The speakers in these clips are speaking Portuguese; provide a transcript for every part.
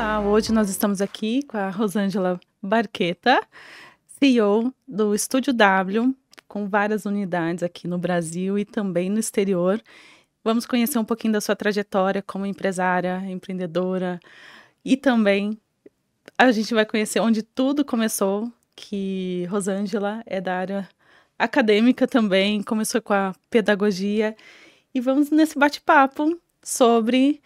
Olá, hoje nós estamos aqui com a Rosângela Barqueta, CEO do Estúdio W, com várias unidades aqui no Brasil e também no exterior. Vamos conhecer um pouquinho da sua trajetória como empresária, empreendedora e também a gente vai conhecer onde tudo começou, que Rosângela é da área acadêmica também, começou com a pedagogia e vamos nesse bate-papo sobre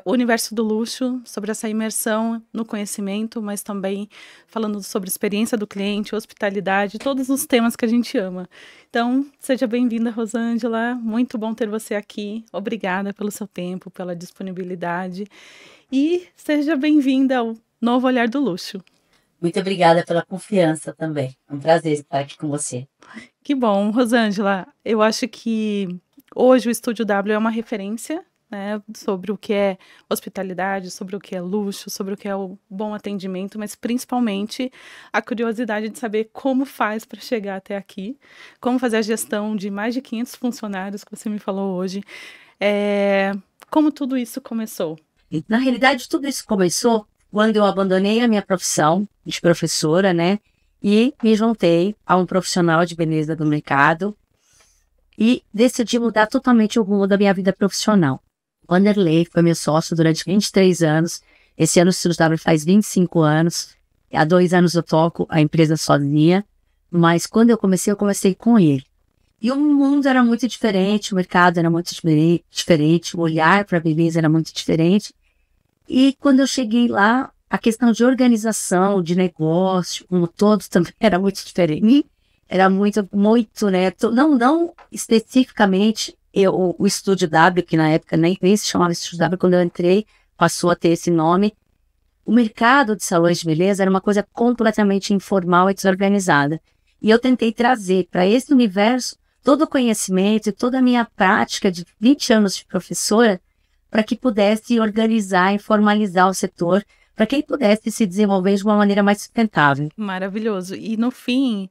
o universo do luxo, sobre essa imersão no conhecimento, mas também falando sobre experiência do cliente, hospitalidade, todos os temas que a gente ama. Então, seja bem-vinda, Rosângela, muito bom ter você aqui, obrigada pelo seu tempo, pela disponibilidade e seja bem-vinda ao Novo Olhar do Luxo. Muito obrigada pela confiança também, é um prazer estar aqui com você. Que bom, Rosângela, eu acho que hoje o Estúdio W é uma referência, né, sobre o que é hospitalidade, sobre o que é luxo, sobre o que é o bom atendimento, mas principalmente a curiosidade de saber como faz para chegar até aqui, como fazer a gestão de mais de 500 funcionários que você me falou hoje, como tudo isso começou. Na realidade, tudo isso começou quando eu abandonei a minha profissão de professora, né, e me juntei a um profissional de beleza do mercado e decidi mudar totalmente o rumo da minha vida profissional. Wanderley foi meu sócio durante 23 anos. Esse ano o Estúdio W faz 25 anos. Há 2 anos eu toco a empresa sozinha. Mas quando eu comecei com ele. E o mundo era muito diferente, o mercado era muito diferente, o olhar para a beleza era muito diferente. E quando eu cheguei lá, a questão de organização, de negócio, como todos também era muito diferente. Era muito, né? Não especificamente o Estúdio W, que na época nem se chamava Estúdio W, quando eu entrei, passou a ter esse nome. O mercado de salões de beleza era uma coisa completamente informal e desorganizada. E eu tentei trazer para esse universo todo o conhecimento e toda a minha prática de 20 anos de professora para que pudesse organizar e formalizar o setor, para que ele pudesse se desenvolver de uma maneira mais sustentável. Maravilhoso. E no fim,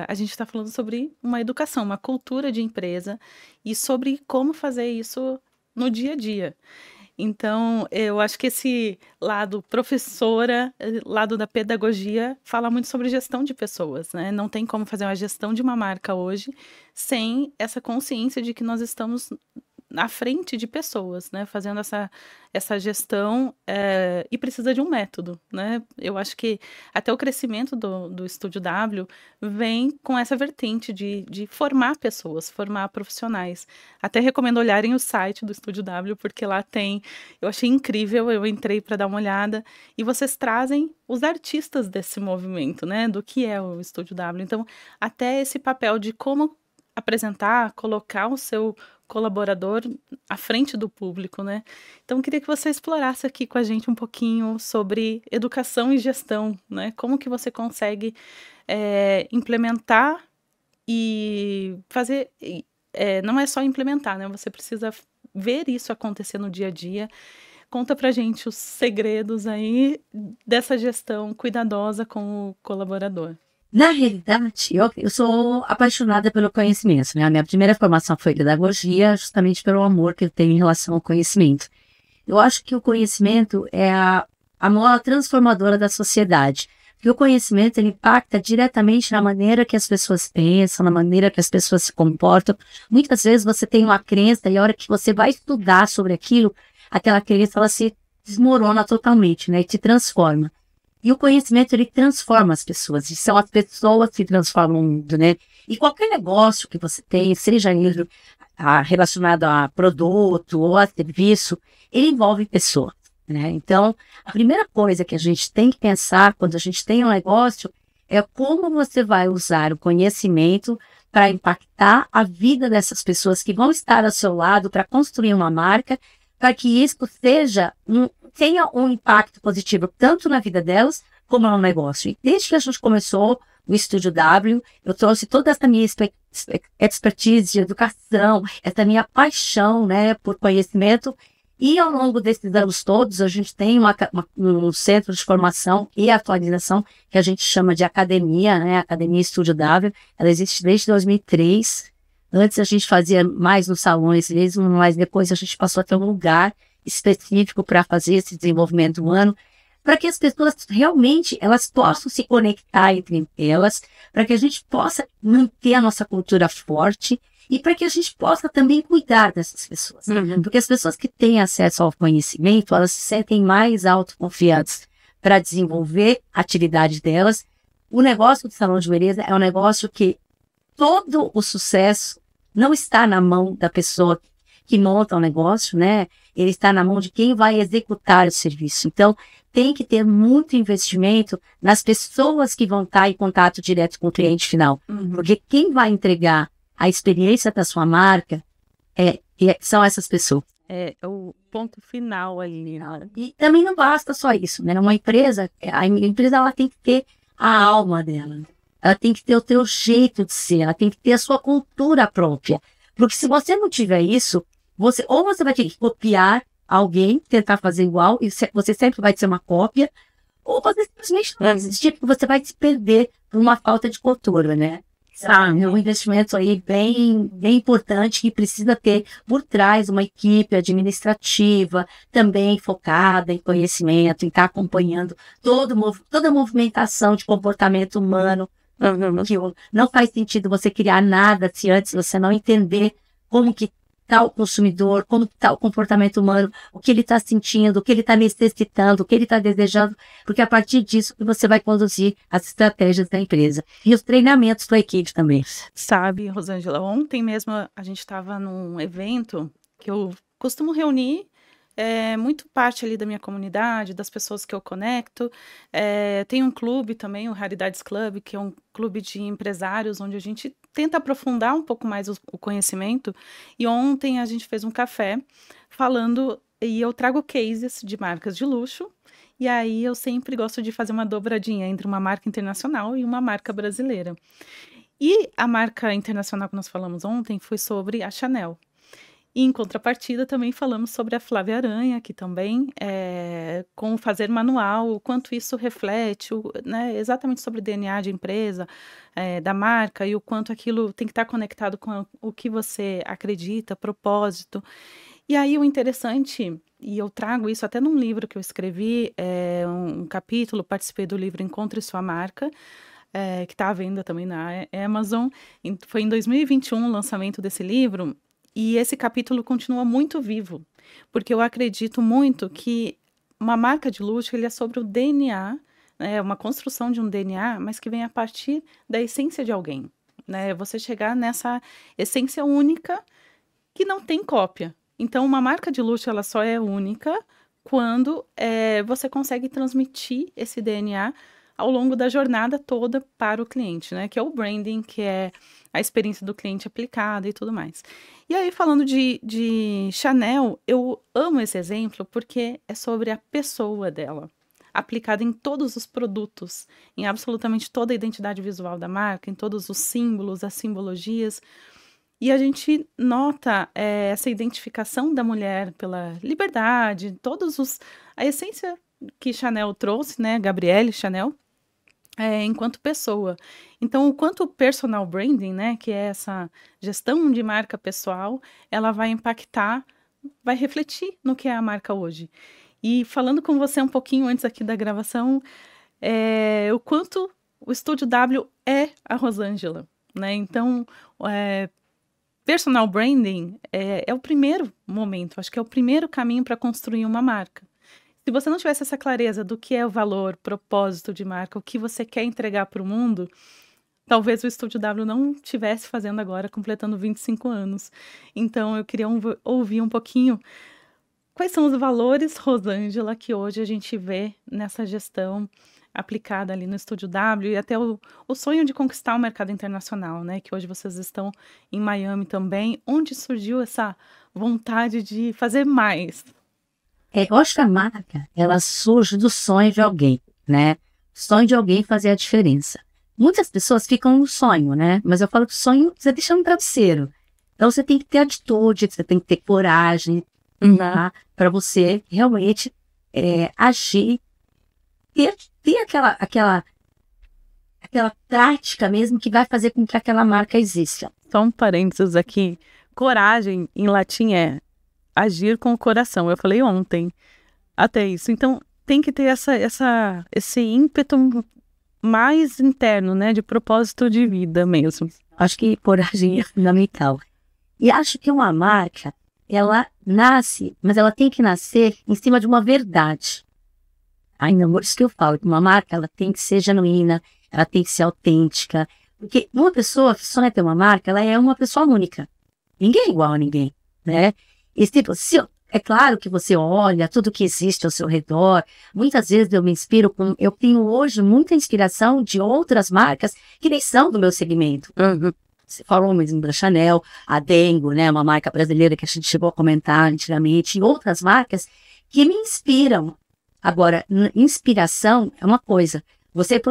a gente está falando sobre uma educação, uma cultura de empresa e sobre como fazer isso no dia a dia. Então, eu acho que esse lado professora, lado da pedagogia, fala muito sobre gestão de pessoas, né? Não tem como fazer uma gestão de uma marca hoje sem essa consciência de que nós estamos à frente de pessoas, né, fazendo essa gestão e precisa de um método, né? Eu acho que até o crescimento do Estúdio W vem com essa vertente de formar pessoas, formar profissionais. Até recomendo olharem o site do Estúdio W, porque lá tem, eu achei incrível, eu entrei para dar uma olhada, e vocês trazem os artistas desse movimento, né, do que é o Estúdio W. Então, até esse papel de como apresentar, colocar o seu colaborador à frente do público, né? Então, queria que você explorasse aqui com a gente um pouquinho sobre educação e gestão, né? Como que você consegue implementar e fazer... não é só implementar, né? Você precisa ver isso acontecer no dia a dia. Conta pra gente os segredos aí dessa gestão cuidadosa com o colaborador. Na realidade, eu sou apaixonada pelo conhecimento, né? A minha primeira formação foi pedagogia, justamente pelo amor que eu tenho em relação ao conhecimento. Eu acho que o conhecimento é a mola transformadora da sociedade. Porque o conhecimento, ele impacta diretamente na maneira que as pessoas pensam, na maneira que as pessoas se comportam. Muitas vezes você tem uma crença e a hora que você vai estudar sobre aquilo, aquela crença, ela se desmorona totalmente, né? E te transforma. E o conhecimento, ele transforma as pessoas, e são as pessoas que transformam o mundo, né? E qualquer negócio que você tem, seja ele relacionado a produto ou a serviço, ele envolve pessoas, né? Então, a primeira coisa que a gente tem que pensar quando a gente tem um negócio é como você vai usar o conhecimento para impactar a vida dessas pessoas que vão estar ao seu lado para construir uma marca, para que isso tenha um impacto positivo tanto na vida delas como no negócio. E desde que a gente começou o Estúdio W, eu trouxe toda essa minha expertise de educação, essa minha paixão, né, por conhecimento. E ao longo desses anos todos, a gente tem um centro de formação e atualização que a gente chama de academia, né, Academia Estúdio W. Ela existe desde 2003. Antes a gente fazia mais nos salões mesmo, mas depois a gente passou a ter um lugar específico para fazer esse desenvolvimento humano, para que as pessoas realmente elas possam se conectar entre elas, para que a gente possa manter a nossa cultura forte e para que a gente possa também cuidar dessas pessoas. Porque as pessoas que têm acesso ao conhecimento, elas se sentem mais autoconfiantes para desenvolver a atividade delas. O negócio do salão de beleza é um negócio que todo o sucesso não está na mão da pessoa que monta o negócio, né? Ele está na mão de quem vai executar o serviço. Então, tem que ter muito investimento nas pessoas que vão estar em contato direto com o cliente final. Porque quem vai entregar a experiência da sua marca são essas pessoas. É o ponto final ali. E também não basta só isso, né? Uma empresa, a empresa ela tem que ter a alma dela. Ela tem que ter o teu jeito de ser, ela tem que ter a sua cultura própria. Porque se você não tiver isso, você vai ter que copiar alguém, tentar fazer igual, e você sempre vai ser uma cópia, ou você simplesmente não vai existir, porque você vai se perder por uma falta de cultura, né? É um investimento aí bem importante que precisa ter por trás uma equipe administrativa também focada em conhecimento, em estar acompanhando toda a movimentação de comportamento humano. Que não faz sentido você criar nada se antes você não entender como que está o consumidor, como está o comportamento humano, o que ele está sentindo, o que ele está necessitando, o que ele está desejando, porque a partir disso você vai conduzir as estratégias da empresa. E os treinamentos da equipe também. Sabe, Rosângela, ontem mesmo a gente estava num evento que eu costumo reunir muito parte ali da minha comunidade, das pessoas que eu conecto. Tem um clube também, o Raridades Club, que é um clube de empresários, onde a gente tenta aprofundar um pouco mais o conhecimento. E ontem a gente fez um café falando, e eu trago cases de marcas de luxo, e aí eu sempre gosto de fazer uma dobradinha entre uma marca internacional e uma marca brasileira. E a marca internacional que nós falamos ontem foi sobre a Chanel. E, em contrapartida, também falamos sobre a Flávia Aranha, que também, com o fazer manual, o quanto isso reflete, né, exatamente sobre o DNA de empresa, da marca, e o quanto aquilo tem que estar conectado com o que você acredita, propósito. E aí, o interessante, e eu trago isso até num livro que eu escrevi, um capítulo, participei do livro Encontre Sua Marca, que está à venda também na Amazon. Foi em 2021 o lançamento desse livro. E esse capítulo continua muito vivo, porque eu acredito muito que uma marca de luxo ele é sobre o DNA, né, uma construção de um DNA, mas que vem a partir da essência de alguém, né? Você chegar nessa essência única que não tem cópia. Então, uma marca de luxo ela só é única quando você consegue transmitir esse DNA ao longo da jornada toda para o cliente, né? Que é o branding, que é a experiência do cliente aplicada e tudo mais. E aí, falando de Chanel, eu amo esse exemplo porque é sobre a pessoa dela, aplicada em todos os produtos, em absolutamente toda a identidade visual da marca, em todos os símbolos, as simbologias. E a gente nota essa identificação da mulher pela liberdade, a essência que Chanel trouxe, né, Gabrielle Chanel, enquanto pessoa. Então, o quanto o personal branding, né, que é essa gestão de marca pessoal, ela vai impactar, vai refletir no que é a marca hoje. E falando com você um pouquinho antes aqui da gravação, o quanto o Estúdio W é a Rosângela, né? Então, personal branding é o primeiro momento, acho que é o primeiro caminho para construir uma marca. Se você não tivesse essa clareza do que é o valor, propósito de marca, o que você quer entregar para o mundo, talvez o Estúdio W não estivesse fazendo agora, completando 25 anos. Então, eu queria ouvir um pouquinho quais são os valores, Rosângela, que hoje a gente vê nessa gestão aplicada ali no Estúdio W e até o sonho de conquistar o mercado internacional, né? Que hoje vocês estão em Miami também. Onde surgiu essa vontade de fazer mais? Eu acho que a marca, ela surge do sonho de alguém, né? Sonho de alguém fazer a diferença. Muitas pessoas ficam no sonho, né? Mas eu falo que o sonho você deixa no travesseiro. Então você tem que ter atitude, você tem que ter coragem, tá? Para você realmente agir, ter aquela prática mesmo que vai fazer com que aquela marca exista. Só um parênteses aqui. Coragem, em latim, é agir com o coração. Eu falei ontem até isso. Então, tem que ter esse ímpeto mais interno, né? De propósito de vida mesmo. Acho que coragem é fundamental. E acho que uma marca, ela nasce, mas ela tem que nascer em cima de uma verdade. Ainda por isso que eu falo que uma marca, ela tem que ser genuína, ela tem que ser autêntica. Porque uma pessoa que só é ter uma marca, ela é uma pessoa única. Ninguém é igual a ninguém, né? E tipo, é claro que você olha tudo que existe ao seu redor. Muitas vezes eu me inspiro eu tenho hoje muita inspiração de outras marcas que nem são do meu segmento. Você falou mesmo da Chanel, a Dengo, né? Uma marca brasileira que a gente chegou a comentar antigamente, e outras marcas que me inspiram. Agora, inspiração é uma coisa. Você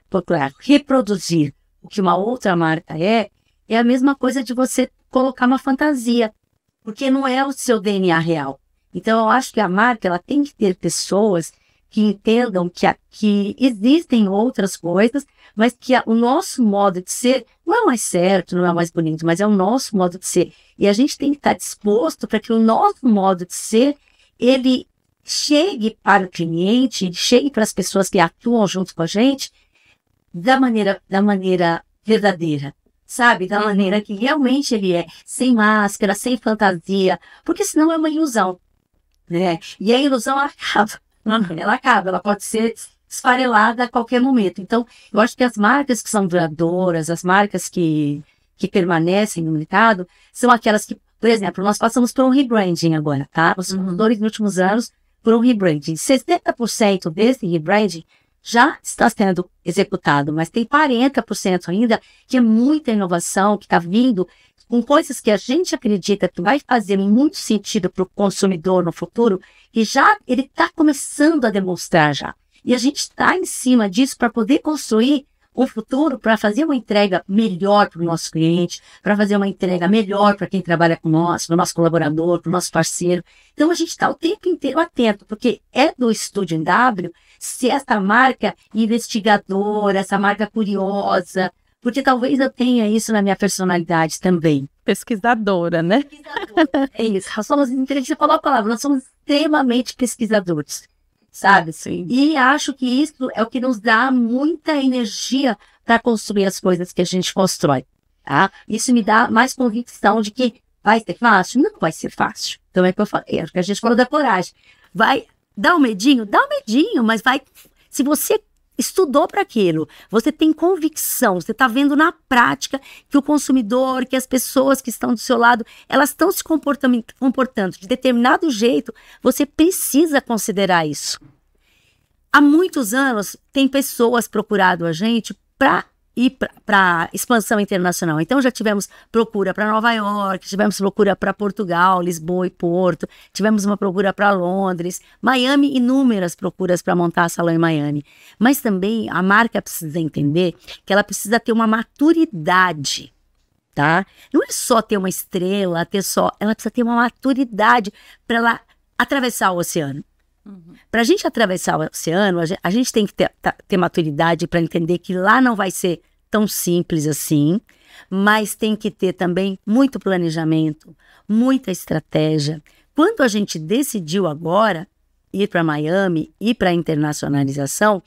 procurar reproduzir o que uma outra marca é a mesma coisa de você colocar uma fantasia, porque não é o seu DNA real. Então, eu acho que a marca ela tem que ter pessoas que entendam que existem outras coisas, mas que o nosso modo de ser não é o mais certo, não é o mais bonito, mas é o nosso modo de ser. E a gente tem que estar disposto para que o nosso modo de ser, ele chegue para o cliente, chegue para as pessoas que atuam junto com a gente, da maneira verdadeira, sabe? Da maneira que realmente ele é, sem máscara, sem fantasia, porque senão é uma ilusão, né? E a ilusão acaba. Ela pode ser esfarelada a qualquer momento. Então, eu acho que as marcas que são duradouras, as marcas que permanecem no mercado, são aquelas que, por exemplo, nós passamos por um rebranding agora, tá? Os consumidores nos últimos anos por um rebranding. 60% desse rebranding já está sendo executado, mas tem 40% ainda que é muita inovação, que está vindo com coisas que a gente acredita que vai fazer muito sentido para o consumidor no futuro, e já ele está começando a demonstrar já. E a gente está em cima disso para poder construir um futuro, para fazer uma entrega melhor para o nosso cliente, para fazer uma entrega melhor para quem trabalha com nós, para o nosso colaborador, para o nosso parceiro. Então a gente está o tempo inteiro atento, porque é do Estúdio NW se essa marca investigadora, essa marca curiosa, porque talvez eu tenha isso na minha personalidade também. Pesquisadora, né? Pesquisadora. É isso. Nós somos, você falou a palavra, nós somos extremamente pesquisadores, sabe? Sim. E acho que isso é o que nos dá muita energia para construir as coisas que a gente constrói, tá? Isso me dá mais convicção de que vai ser fácil? Não vai ser fácil. Então é que eu falei, acho que a gente falou da coragem. Vai dar um medinho? Dá um medinho, mas vai... Se você estudou para aquilo, você tem convicção, você está vendo na prática que o consumidor, que as pessoas que estão do seu lado, elas estão se comportando de determinado jeito, você precisa considerar isso. Há muitos anos, tem pessoas procurado a gente para ir para expansão internacional. Então, já tivemos procura para Nova York, tivemos procura para Portugal, Lisboa e Porto, tivemos uma procura para Londres, Miami, inúmeras procuras para montar salão em Miami. Mas também a marca precisa entender que ela precisa ter uma maturidade, tá? Não é só ter uma estrela, ela precisa ter uma maturidade para ela atravessar o oceano. Para a gente atravessar o oceano, a gente tem que ter maturidade para entender que lá não vai ser tão simples assim, mas tem que ter também muito planejamento, muita estratégia. Quando a gente decidiu agora ir para Miami, ir para a internacionalização,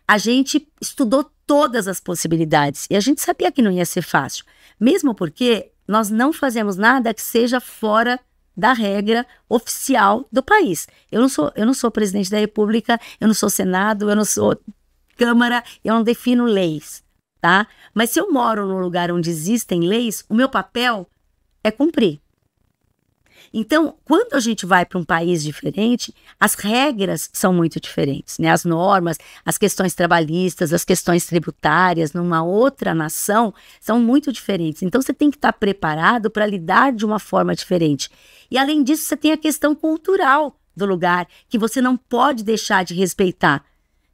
a gente estudou todas as possibilidades e a gente sabia que não ia ser fácil, mesmo porque nós não fazemos nada que seja fora da regra oficial do país. Eu não sou presidente da República, eu não sou Senado, eu não sou Câmara, eu não defino leis, tá? Mas se eu moro num lugar onde existem leis, o meu papel é cumprir. Então, quando a gente vai para um país diferente, as regras são muito diferentes, né? As normas, as questões trabalhistas, as questões tributárias numa outra nação são muito diferentes. Então, você tem que estar preparado para lidar de uma forma diferente. E, além disso, você tem a questão cultural do lugar, que você não pode deixar de respeitar.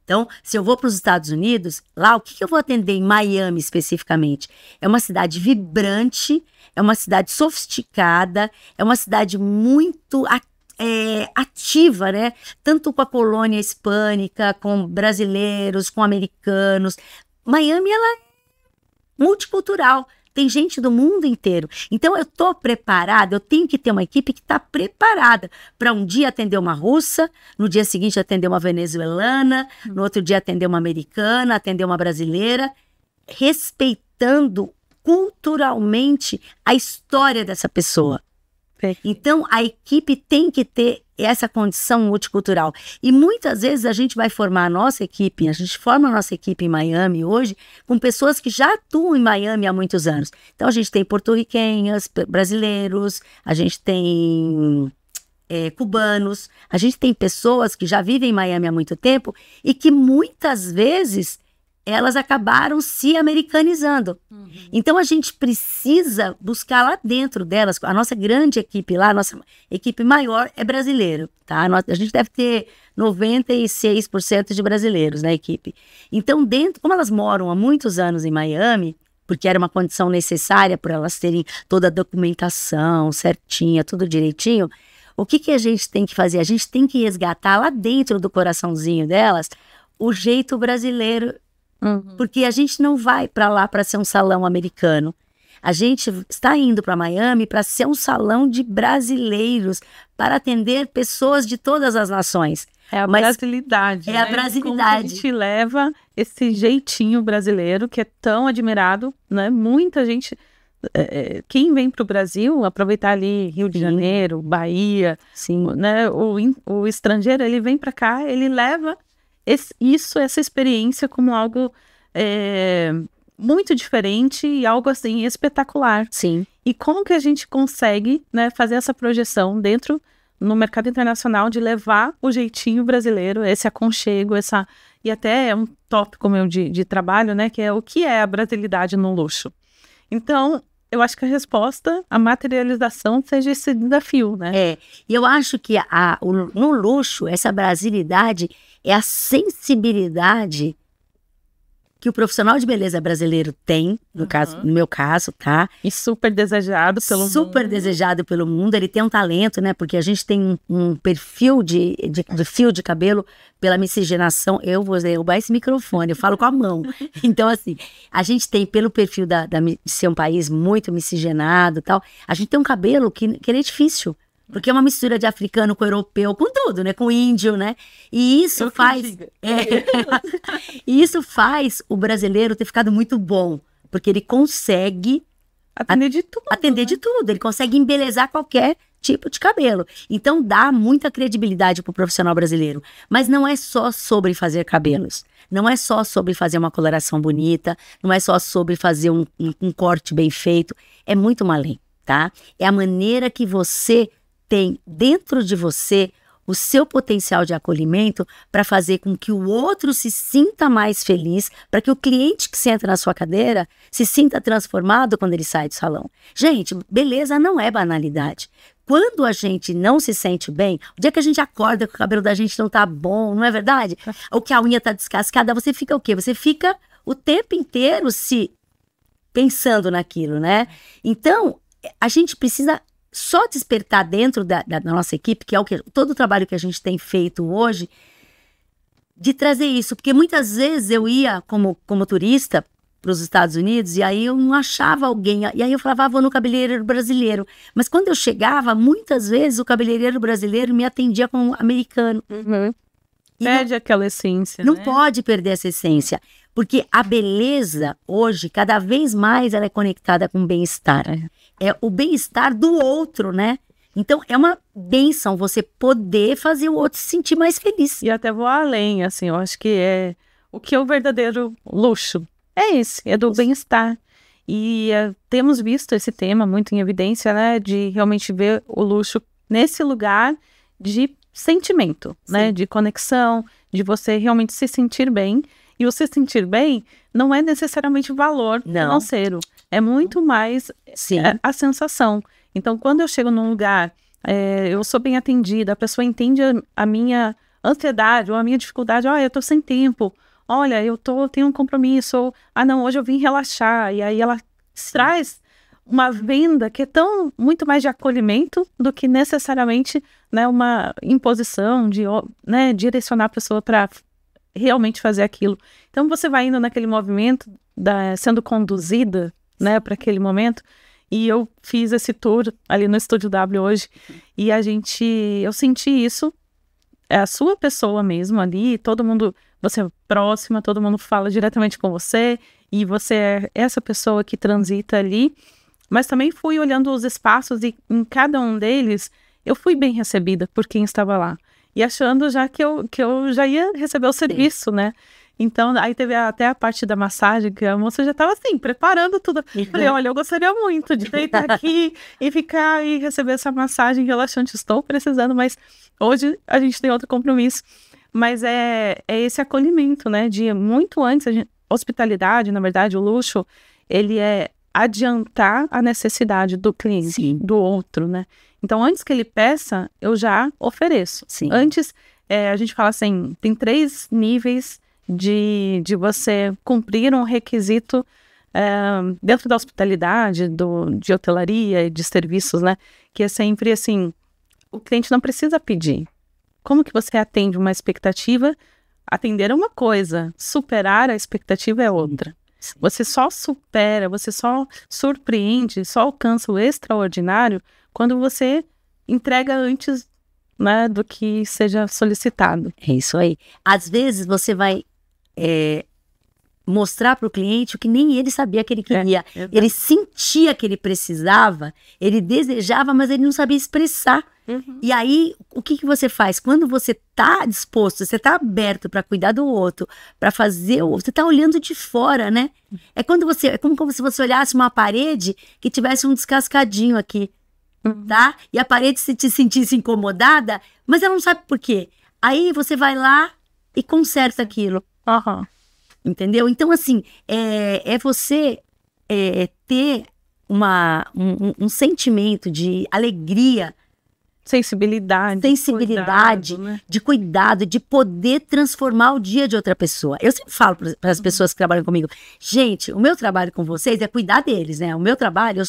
Então, se eu vou para os Estados Unidos, lá, o que eu vou atender em Miami especificamente? É uma cidade vibrante, é uma cidade sofisticada, é uma cidade muito ativa, né? Tanto com a colônia hispânica, com brasileiros, com americanos. Miami, ela é multicultural. tem gente do mundo inteiro. Então, eu estou preparada, eu tenho que ter uma equipe que está preparada para um dia atender uma russa, no dia seguinte atender uma venezuelana, no outro dia atender uma americana, atender uma brasileira, respeitando culturalmente a história dessa pessoa. Então, a equipe tem que ter essa condição multicultural. E muitas vezes a gente vai formar a nossa equipe, a gente forma a nossa equipe em Miami hoje, com pessoas que já atuam em Miami há muitos anos. Então, a gente tem porto-riquenhos, brasileiros, a gente tem cubanos, a gente tem pessoas que já vivem em Miami há muito tempo e que muitas vezes elas acabaram se americanizando. Então, a gente precisa buscar lá dentro delas, a nossa grande equipe lá, a nossa equipe maior é brasileiro, tá? A gente deve ter 96% de brasileiros na equipe. Então, como elas moram há muitos anos em Miami, porque era uma condição necessária para elas terem toda a documentação certinha, tudo direitinho, o que a gente tem que fazer? A gente tem que resgatar lá dentro do coraçãozinho delas o jeito brasileiro. Porque a gente não vai para lá para ser um salão americano. A gente está indo para Miami para ser um salão de brasileiros, para atender pessoas de todas as nações. É a brasilidade. É a brasilidade. Como a gente leva esse jeitinho brasileiro que é tão admirado, né? Muita gente, quem vem para o Brasil, aproveitar ali Rio de Janeiro, Bahia, né? O estrangeiro, ele vem para cá, ele leva essa experiência como algo muito diferente e algo assim espetacular. Sim. E como que a gente consegue, né, fazer essa projeção dentro no mercado internacional de levar o jeitinho brasileiro, esse aconchego, e até é um tópico meu de trabalho, né, que é o que é a brasilidade no luxo. Então, eu acho que a resposta, a materialização, seja esse desafio, né? E eu acho que no luxo, essa brasilidade é a sensibilidade que o profissional de beleza brasileiro tem, no meu caso, tá? E super desejado pelo mundo. Super desejado pelo mundo. Ele tem um talento, né? Porque a gente tem um perfil de fio de cabelo pela miscigenação. Eu vou derrubar esse microfone, eu falo com a mão. Então, assim, a gente tem, pelo perfil de ser um país muito miscigenado e tal, a gente tem um cabelo que ele é difícil. Porque é uma mistura de africano com europeu, com tudo, né? Com índio, né? E isso e isso faz o brasileiro ter ficado muito bom. Porque ele consegue atender de tudo. Ele consegue embelezar qualquer tipo de cabelo. Então, dá muita credibilidade pro profissional brasileiro. Mas não é só sobre fazer cabelos. Não é só sobre fazer uma coloração bonita. Não é só sobre fazer um corte bem feito. É muito além, tá? É a maneira que você tem dentro de você o seu potencial de acolhimento para fazer com que o outro se sinta mais feliz, para que o cliente que senta na sua cadeira se sinta transformado quando ele sai do salão. Gente, beleza não é banalidade. Quando a gente não se sente bem, o dia que a gente acorda que o cabelo da gente não tá bom, não é verdade? Ou que a unha tá descascada, você fica o quê? Você fica o tempo inteiro se pensando naquilo, né? Então, a gente precisa só despertar dentro da nossa equipe, que é todo o trabalho que a gente tem feito hoje, de trazer isso. Porque muitas vezes eu ia como turista para os Estados Unidos e aí eu não achava alguém. E aí eu falava, vou no cabeleireiro brasileiro. Mas quando eu chegava, muitas vezes o cabeleireiro brasileiro me atendia como um americano. Perde aquela essência, Não pode perder essa essência. Porque a beleza, hoje, cada vez mais ela é conectada com o bem-estar. É o bem-estar do outro, né? Então, é uma bênção você poder fazer o outro se sentir mais feliz. E até vou além, assim, eu acho que o que é o verdadeiro luxo. É do bem-estar. E temos visto esse tema muito em evidência, né? De realmente ver o luxo nesse lugar de sentimento, né? De conexão, de você realmente se sentir bem. E o se sentir bem não é necessariamente o valor financeiro. É muito mais a sensação. Então, quando eu chego num lugar, eu sou bem atendida, a pessoa entende a minha ansiedade ou a minha dificuldade. Olha, eu tô sem tempo. Olha, tenho um compromisso. Não, hoje eu vim relaxar. E aí ela traz uma venda que é muito mais de acolhimento do que necessariamente, né, uma imposição de, né, direcionar a pessoa para realmente fazer aquilo. Então você vai indo naquele movimento, sendo conduzida, né, para aquele momento. E eu fiz esse tour ali no Estúdio W hoje, e eu senti isso, é a sua pessoa mesmo ali, todo mundo, você é próxima, todo mundo fala diretamente com você, e você é essa pessoa que transita ali, mas também fui olhando os espaços e em cada um deles, eu fui bem recebida por quem estava lá, e achando já que eu já ia receber o serviço, né? Então, aí teve até a parte da massagem, que a moça já estava assim, preparando tudo. Falei, olha, eu gostaria muito de deitar aqui e ficar e receber essa massagem relaxante. Estou precisando, mas hoje a gente tem outro compromisso. Mas é esse acolhimento, né? De muito antes, hospitalidade, na verdade, o luxo, ele é adiantar a necessidade do cliente, Sim. do outro, né? Então, antes que ele peça, eu já ofereço. Sim. Antes, a gente fala assim, tem 3 níveis de você cumprir um requisito dentro da hospitalidade, de hotelaria e de serviços, né? Que é sempre assim, o cliente não precisa pedir. Como que você atende uma expectativa? Atender é uma coisa, superar a expectativa é outra. Sim. Você só supera, você só surpreende, só alcança o extraordinário quando você entrega antes, né, do que seja solicitado. É isso aí. Às vezes você vai mostrar para o cliente o que nem ele sabia que ele queria. Ele sentia que ele precisava, ele desejava, mas ele não sabia expressar. Uhum. E aí, o que você faz? Quando você está disposto, você está aberto para cuidar do outro, para fazer o outro, você está olhando de fora, né? É como se você olhasse uma parede que tivesse um descascadinho aqui, tá? E a parede se te sentisse incomodada, mas ela não sabe por quê. Aí você vai lá e conserta aquilo. Uhum. Entendeu? Então, assim, você ter um sentimento de alegria, sensibilidade, cuidado, né? De cuidado, de poder transformar o dia de outra pessoa. Eu sempre falo para as pessoas que trabalham comigo, gente, o meu trabalho com vocês é cuidar deles, né? O meu trabalho,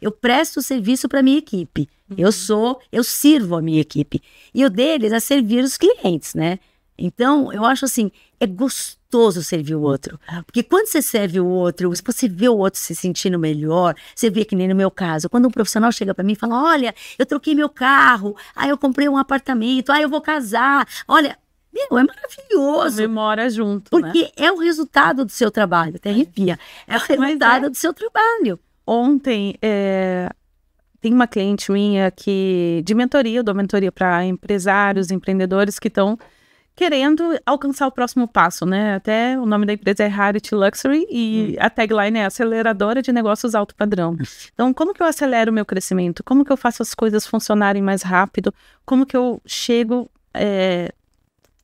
eu presto serviço para minha equipe. Eu sirvo a minha equipe. E o deles é servir os clientes, né? Então, eu acho assim, é gostoso servir o outro. Porque quando você serve o outro, você vê o outro se sentindo melhor, você vê que nem no meu caso, quando um profissional chega para mim e fala, olha, eu troquei meu carro, aí eu comprei um apartamento, aí eu vou casar, olha, meu, é maravilhoso. Memória junto, porque né? É o resultado do seu trabalho, até arrepia. É o resultado do seu trabalho. Ontem, tem uma cliente minha de mentoria, eu dou mentoria para empresários, empreendedores que estão querendo alcançar o próximo passo, né? Até o nome da empresa é Rarity Luxury e a tagline é Aceleradora de Negócios Alto Padrão. Então, como que eu acelero o meu crescimento? Como que eu faço as coisas funcionarem mais rápido? Como que eu chego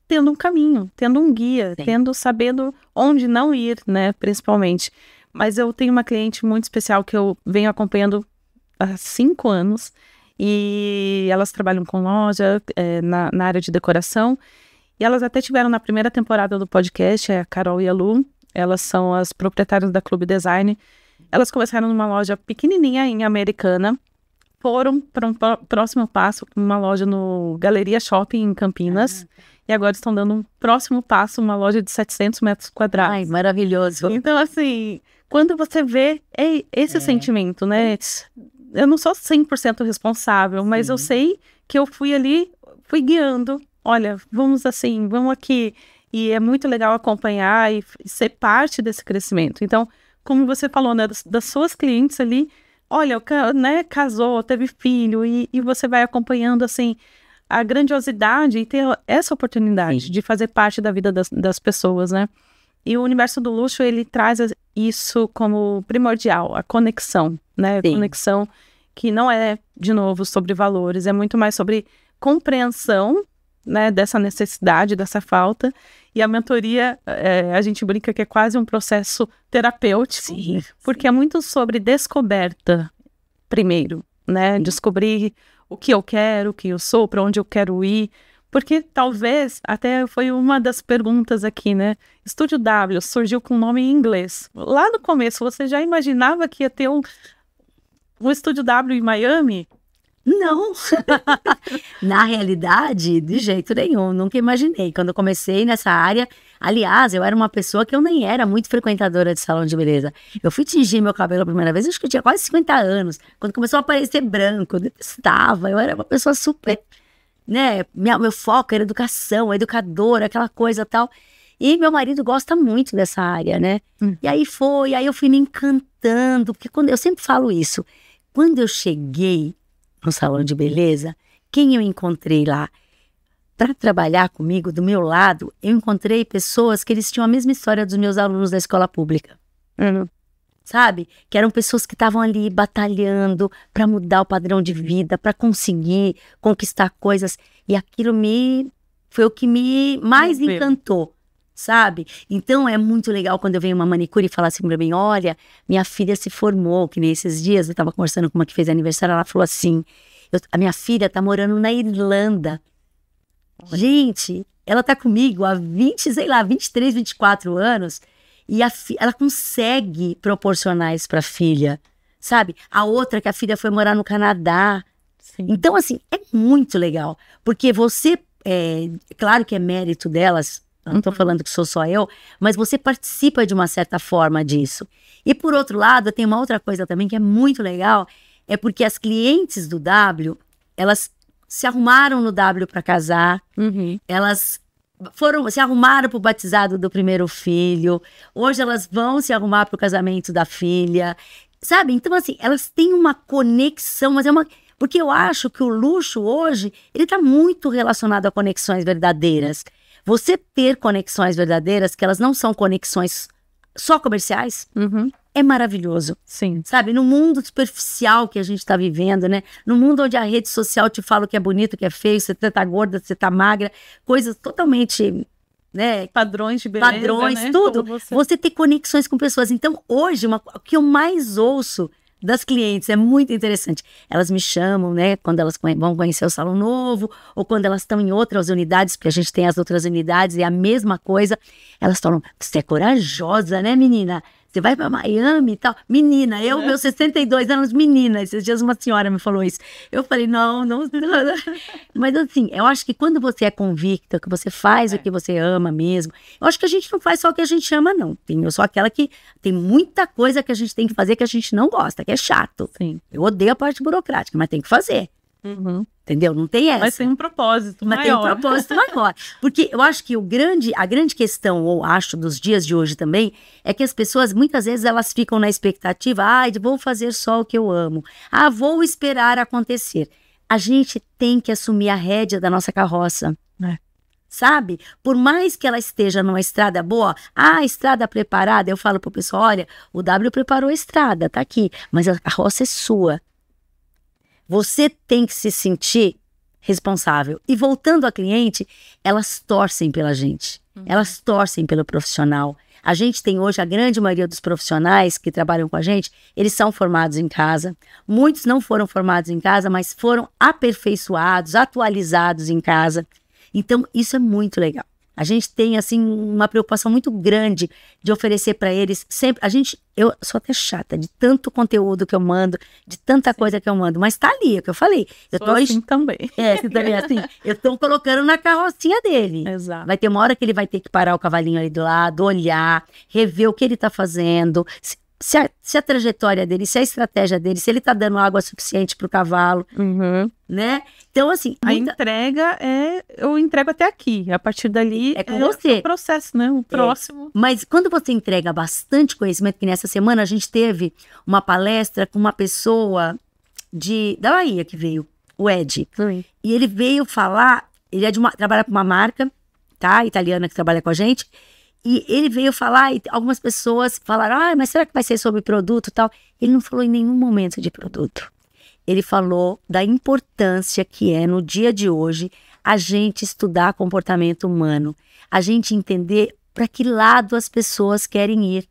tendo um caminho, tendo um guia, sabendo onde não ir, né? Principalmente. Mas eu tenho uma cliente muito especial que eu venho acompanhando há 5 anos e elas trabalham com loja na área de decoração. E elas até tiveram na primeira temporada do podcast, a Carol e a Lu, elas são as proprietárias da Clube Design. Elas começaram numa loja pequenininha em Americana, foram para um próximo passo, uma loja no Galeria Shopping em Campinas, e agora estão dando um próximo passo, uma loja de 700 metros quadrados. Ai, maravilhoso. Então, assim, quando você vê esse sentimento, né? Eu não sou 100% responsável, mas eu sei que eu fui guiando. Olha, vamos assim, vamos aqui. E é muito legal acompanhar e ser parte desse crescimento. Então, como você falou, né, das suas clientes ali, olha, né, casou, teve filho, e você vai acompanhando, assim, a grandiosidade e ter essa oportunidade de fazer parte da vida das pessoas, né? E o universo do luxo, ele traz isso como primordial, a conexão, né? Conexão que não é, de novo, sobre valores, é muito mais sobre compreensão, né, dessa necessidade, dessa falta. E a mentoria, a gente brinca que é quase um processo terapêutico, porque é muito sobre descoberta primeiro, né? Descobrir o que eu quero, o que eu sou, para onde eu quero ir. Porque talvez, até foi uma das perguntas aqui, né? Estúdio W surgiu com nome em inglês. Lá no começo, você já imaginava que ia ter um Estúdio W em Miami? Não, na realidade, de jeito nenhum, nunca imaginei. Quando eu comecei nessa área, Aliás, eu era uma pessoa que eu nem era muito frequentadora de salão de beleza. Eu fui tingir meu cabelo a primeira vez, acho que eu tinha quase 50 anos. Quando começou a aparecer branco, eu detestava. Eu era uma pessoa super, né? Meu foco era educação, educadora, aquela coisa tal. E meu marido gosta muito dessa área, né? E aí eu fui me encantando, porque eu sempre falo isso. Quando eu cheguei no salão de beleza, quem eu encontrei lá para trabalhar comigo, do meu lado, eu encontrei pessoas que eles tinham a mesma história dos meus alunos da escola pública. Sabe? Que eram pessoas que estavam ali batalhando para mudar o padrão de vida, para conseguir conquistar coisas. E aquilo foi o que me mais encantou. Sabe? Então é muito legal quando eu venho uma manicure e fala assim pra mim, olha, minha filha se formou, que nem esses dias eu tava conversando com uma que fez aniversário, ela falou assim, a minha filha tá morando na Irlanda. Gente, ela tá comigo há 23, 24 anos e ela consegue proporcionar isso pra filha, sabe? A outra que a filha foi morar no Canadá. Sim. Então assim, é muito legal, porque claro que é mérito delas. Não estou falando que sou só eu, mas você participa de uma certa forma disso. E por outro lado, tem uma outra coisa também que é muito legal, é porque as clientes do W, elas se arrumaram no W para casar, elas se arrumaram para o batizado do primeiro filho, hoje elas vão se arrumar para o casamento da filha, sabe? Então assim, elas têm uma conexão, mas porque eu acho que o luxo hoje, ele está muito relacionado a conexões verdadeiras. Você ter conexões verdadeiras, que elas não são conexões só comerciais, é maravilhoso. Sim. Sabe, no mundo superficial que a gente está vivendo, né? No mundo onde a rede social te fala o que é bonito, o que é feio, você tá gorda, você tá magra, coisas totalmente, né? Padrões de beleza, né? Tudo. Você ter conexões com pessoas. Então, hoje, o que eu mais ouço das clientes, é muito interessante. Elas me chamam, né, quando elas vão conhecer o salão novo, ou quando elas estão em outras unidades, porque a gente tem as outras unidades, e é a mesma coisa. Elas falam, você é corajosa, né, menina? Você vai para Miami e tal. Menina, meus 62 anos, menina. Esses dias uma senhora me falou isso. Eu falei, não. Mas assim, eu acho que quando você é convicta, que você faz o que você ama mesmo, eu acho que a gente não faz só o que a gente ama, não. Eu sou aquela que tem muita coisa que a gente tem que fazer que a gente não gosta, que é chato. Sim. Eu odeio a parte burocrática, mas tem que fazer. Entendeu? Não tem essa. Mas tem um propósito maior. Mas tem um propósito maior. Porque eu acho que a grande questão, ou acho, dos dias de hoje também, é que as pessoas, muitas vezes, elas ficam na expectativa, vou fazer só o que eu amo. Vou esperar acontecer. A gente tem que assumir a rédea da nossa carroça. Sabe? Por mais que ela esteja numa estrada boa, a estrada preparada, eu falo pro pessoal, olha, o W preparou a estrada, tá aqui, mas a carroça é sua. Você tem que se sentir responsável. E voltando à cliente, elas torcem pela gente. Elas torcem pelo profissional. A gente tem hoje, a grande maioria dos profissionais que trabalham com a gente, eles são formados em casa. Muitos não foram formados em casa, mas foram aperfeiçoados, atualizados em casa. Então, isso é muito legal. A gente tem, assim, uma preocupação muito grande de oferecer para eles sempre. Eu sou até chata de tanto conteúdo que eu mando, de tanta coisa que eu mando, mas tá ali, é o que eu falei. Eu tô assim também. Você também é assim. Eu tô colocando na carrocinha dele. Exato. Vai ter uma hora que ele vai ter que parar o cavalinho ali do lado, olhar, rever o que ele tá fazendo, se a trajetória dele, se a estratégia dele, se ele tá dando água suficiente pro cavalo, né? Então, assim... A entrega eu entrego até aqui, a partir dali é com você. O processo, né? O próximo. Mas quando você entrega bastante conhecimento, que nessa semana a gente teve uma palestra com uma pessoa da Bahia que veio, o Ed. E ele veio falar, ele trabalha com uma marca, tá? Italiana que trabalha com a gente. E ele veio falar, e algumas pessoas falaram, mas será que vai ser sobre produto e tal? Ele não falou em nenhum momento de produto. Ele falou da importância que é, no dia de hoje, a gente estudar comportamento humano. A gente entender para que lado as pessoas querem ir.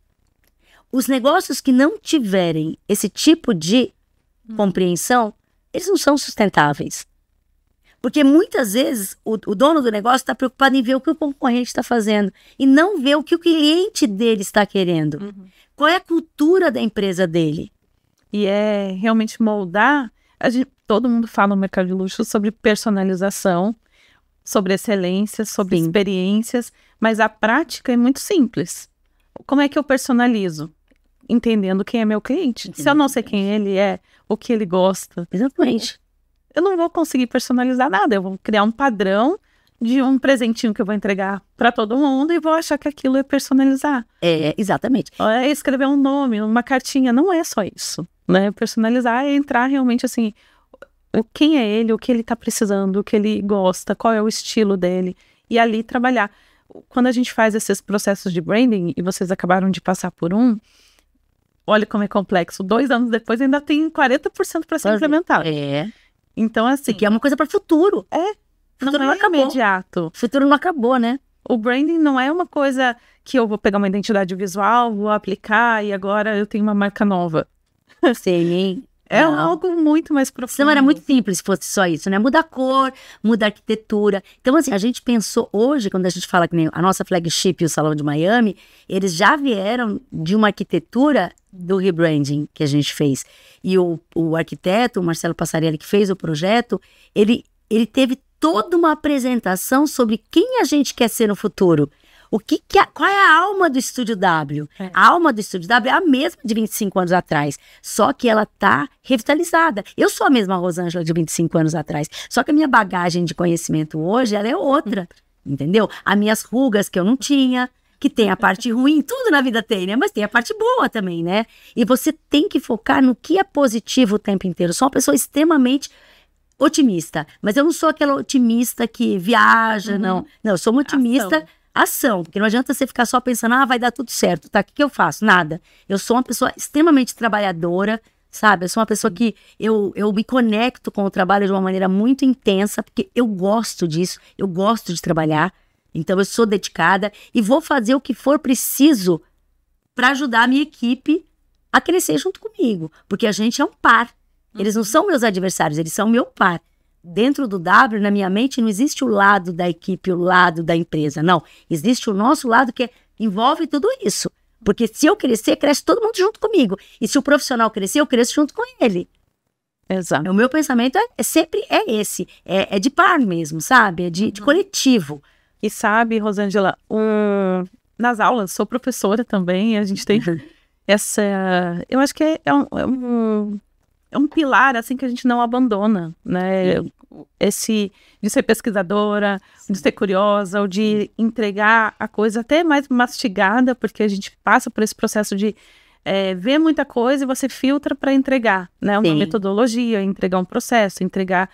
Os negócios que não tiverem esse tipo de compreensão, eles não são sustentáveis. Porque muitas vezes o dono do negócio está preocupado em ver o que o concorrente está fazendo e não ver o que o cliente dele está querendo. Qual é a cultura da empresa dele? E é realmente moldar. Todo mundo fala no mercado de luxo sobre personalização. sobre excelência, sobre Sim. experiências, mas a prática é muito simples. Como é que eu personalizo? Entendendo quem é meu cliente. Se eu não sei quem ele é, o que ele gosta, Exatamente. eu não vou conseguir personalizar nada. Eu vou criar um padrão de um presentinho que eu vou entregar para todo mundo e vou achar que aquilo é personalizar. Exatamente. É escrever um nome, uma cartinha, não é só isso, né? Personalizar é entrar realmente assim, quem é ele, o que ele está precisando, o que ele gosta, qual é o estilo dele, e ali trabalhar. Quando a gente faz esses processos de branding, e vocês acabaram de passar por um, olha como é complexo. 2 anos depois ainda tem 40% para ser implementado. Então, assim... Que é uma coisa para o futuro. O futuro não acabou. Imediato. O futuro não acabou, né? O branding não é uma coisa que eu vou pegar uma identidade visual, vou aplicar e agora eu tenho uma marca nova. Sim. É algo muito mais profundo. Senão era muito simples se fosse só isso, né? Muda a cor, muda a arquitetura. Então, assim, a gente pensou hoje, quando a gente fala que nem a nossa flagship e o Salão de Miami, eles já vieram de uma arquitetura do rebranding que a gente fez. E o arquiteto, o Marcelo Passarelli, que fez o projeto, ele teve toda uma apresentação sobre quem a gente quer ser no futuro. Qual é a alma do Estúdio W? A alma do Estúdio W é a mesma de 25 anos atrás, só que ela tá revitalizada. Eu sou a mesma Rosângela de 25 anos atrás, só que a minha bagagem de conhecimento hoje, ela é outra, entendeu? As minhas rugas que eu não tinha, que tem a parte ruim, tudo na vida tem, né? Mas tem a parte boa também, né? E você tem que focar no que é positivo o tempo inteiro. Eu sou uma pessoa extremamente otimista, mas eu não sou aquela otimista que viaja, não. Não, eu sou uma otimista... Ação, porque não adianta você ficar só pensando, vai dar tudo certo, tá? O que eu faço? Nada. Eu sou uma pessoa extremamente trabalhadora, sabe? Eu sou uma pessoa que eu me conecto com o trabalho de uma maneira muito intensa, porque eu gosto disso, eu gosto de trabalhar, então eu sou dedicada e vou fazer o que for preciso para ajudar a minha equipe a crescer junto comigo, porque a gente é um par. Eles não são meus adversários, eles são meu par. Dentro do W, na minha mente, não existe o lado da equipe, o lado da empresa, não. Existe o nosso lado que envolve tudo isso. Porque se eu crescer, cresce todo mundo junto comigo. E se o profissional crescer, eu cresço junto com ele. Exato. O meu pensamento sempre é esse. É de par mesmo, sabe? É de coletivo. E sabe, Rosângela, nas aulas, sou professora também, a gente tem essa... Eu acho que é um pilar, assim, que a gente não abandona, né? De ser pesquisadora, de ser curiosa, ou de entregar a coisa até mais mastigada, porque a gente passa por esse processo de ver muita coisa e você filtra para entregar, né? Uma metodologia, entregar um processo, entregar...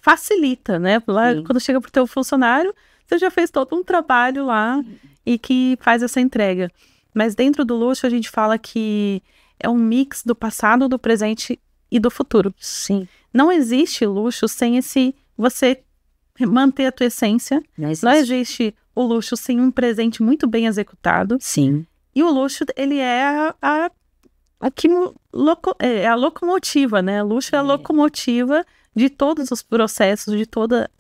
facilita, né? Lá, quando chega para o teu funcionário, você já fez todo um trabalho lá e que faz essa entrega. Mas dentro do luxo, a gente fala que é um mix do passado, do presente e do futuro. Sim. Não existe luxo sem você manter a tua essência. Não existe o luxo sem um presente muito bem executado. Sim. E o luxo, ele é a locomotiva, né? O luxo é a locomotiva de todos os processos, de toda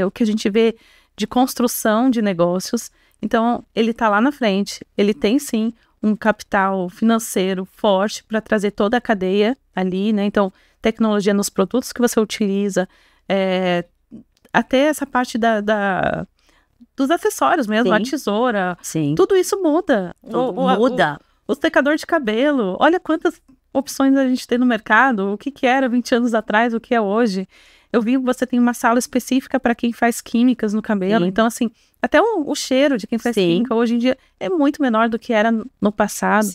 o que a gente vê de construção de negócios. Então, ele está lá na frente. Ele tem, sim, um capital financeiro forte para trazer toda a cadeia ali, né? Então, tecnologia nos produtos que você utiliza, até essa parte dos acessórios mesmo, a tesoura, tudo isso muda. Muda. O secador de cabelo, olha quantas opções a gente tem no mercado, o que era 20 anos atrás, o que é hoje. Eu vi que você tem uma sala específica para quem faz químicas no cabelo, então assim, até o cheiro de quem faz química hoje em dia é muito menor do que era no passado.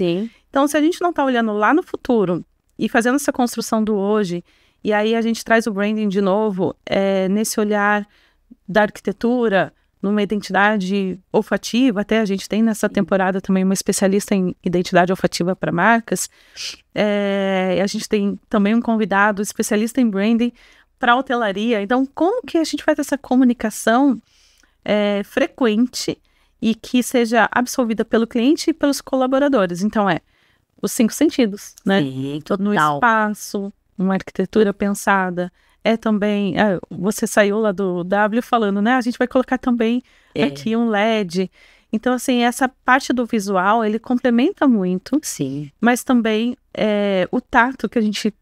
Então, se a gente não está olhando lá no futuro e fazendo essa construção do hoje, e aí a gente traz o branding de novo, nesse olhar da arquitetura, numa identidade olfativa, até a gente tem nessa temporada também uma especialista em identidade olfativa para marcas, a gente tem também um convidado especialista em branding para hotelaria. Então, como que a gente faz essa comunicação frequente e que seja absorvida pelo cliente e pelos colaboradores? Então, os 5 sentidos, né? Sim, total. No espaço, uma arquitetura pensada. Também, você saiu lá do W falando, né? A gente vai colocar também aqui um LED. Então, assim, essa parte do visual, ele complementa muito. Sim. Mas também o tato que a gente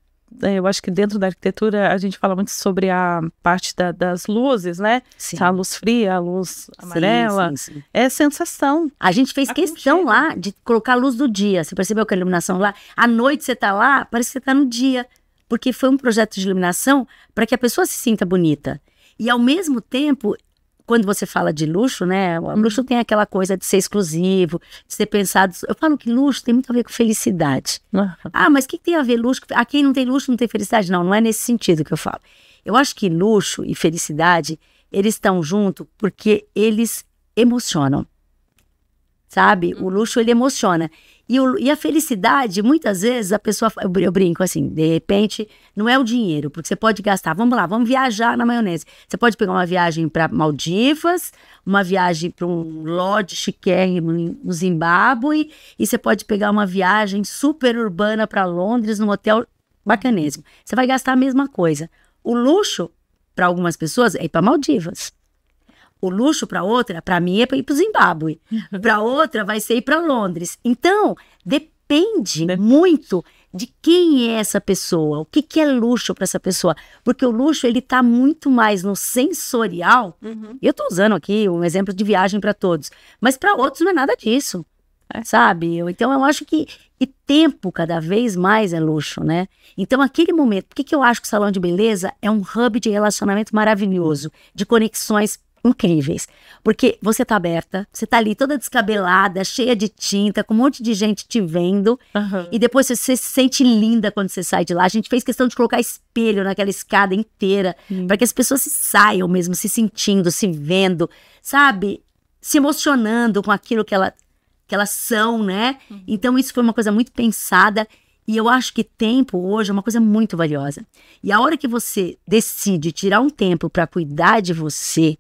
eu acho que dentro da arquitetura a gente fala muito sobre a parte das luzes, né? Sim. A luz fria, a luz amarela. Sim. É sensação. A gente fez questão lá de colocar a luz do dia. Você percebeu que a iluminação lá? À noite você tá lá, parece que você tá no dia. Porque foi um projeto de iluminação para que a pessoa se sinta bonita. E ao mesmo tempo, quando você fala de luxo, né? O luxo tem aquela coisa de ser exclusivo, de ser pensado. Eu falo que luxo tem muito a ver com felicidade. Ah, mas o que tem a ver luxo? Ah, quem não tem luxo não tem felicidade? Não, não é nesse sentido que eu falo. Eu acho que luxo e felicidade, eles estão juntos porque eles emocionam. Sabe? O luxo, ele emociona. E a felicidade, muitas vezes, a pessoa... Eu brinco assim, de repente, não é o dinheiro, porque você pode gastar. Vamos lá, vamos viajar na maionese. Você pode pegar uma viagem para Maldivas, uma viagem para um lodge chiquérrimo no Zimbábue, e você pode pegar uma viagem super urbana para Londres, num hotel bacanésimo. Você vai gastar a mesma coisa. O luxo, para algumas pessoas, é ir para Maldivas. O luxo para outra, para mim, é para ir para o Zimbábue. Para outra, vai ser ir para Londres. Então, depende muito de quem é essa pessoa. O que é luxo para essa pessoa? Porque o luxo, ele está muito mais no sensorial. Eu estou usando aqui um exemplo de viagem para todos. Mas para outros não é nada disso. Sabe? Então, eu acho que tempo cada vez mais é luxo, né? Então, aquele momento... Por que eu acho que o salão de beleza é um hub de relacionamento maravilhoso, de conexões incríveis, porque você tá aberta, você tá ali toda descabelada, cheia de tinta, com um monte de gente te vendo, e depois você se sente linda quando você sai de lá. A gente fez questão de colocar espelho naquela escada inteira, para que as pessoas se saiam mesmo, se sentindo, se vendo, sabe? Se emocionando com aquilo que elas são, né? Então isso foi uma coisa muito pensada, e eu acho que tempo hoje é uma coisa muito valiosa. E a hora que você decide tirar um tempo para cuidar de você,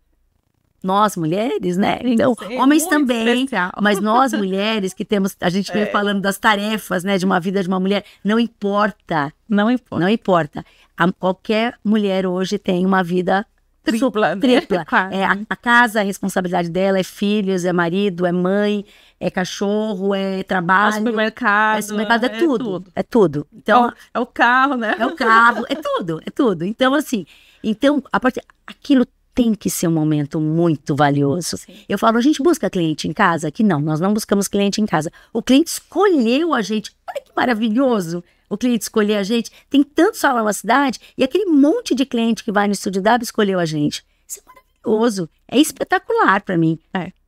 nós mulheres, né? Então, homens também, especial. Mas nós mulheres que temos, a gente veio falando das tarefas, né, de uma vida de uma mulher, não importa. Não importa. Qualquer mulher hoje tem uma vida tripla. É a casa, a responsabilidade dela é filhos, é marido, é mãe, é cachorro, é trabalho. Supermercado, é tudo. É tudo. Então, é o carro, né? É o carro, é tudo. Então, assim, aquilo tem que ser um momento muito valioso. Sim. Eu falo, a gente busca cliente em casa? Que não, nós não buscamos cliente em casa. O cliente escolheu a gente. Olha que maravilhoso o cliente escolher a gente. Tem tanto salão na cidade e aquele monte de cliente que vai no Estúdio W escolheu a gente. Isso é maravilhoso. É espetacular para mim.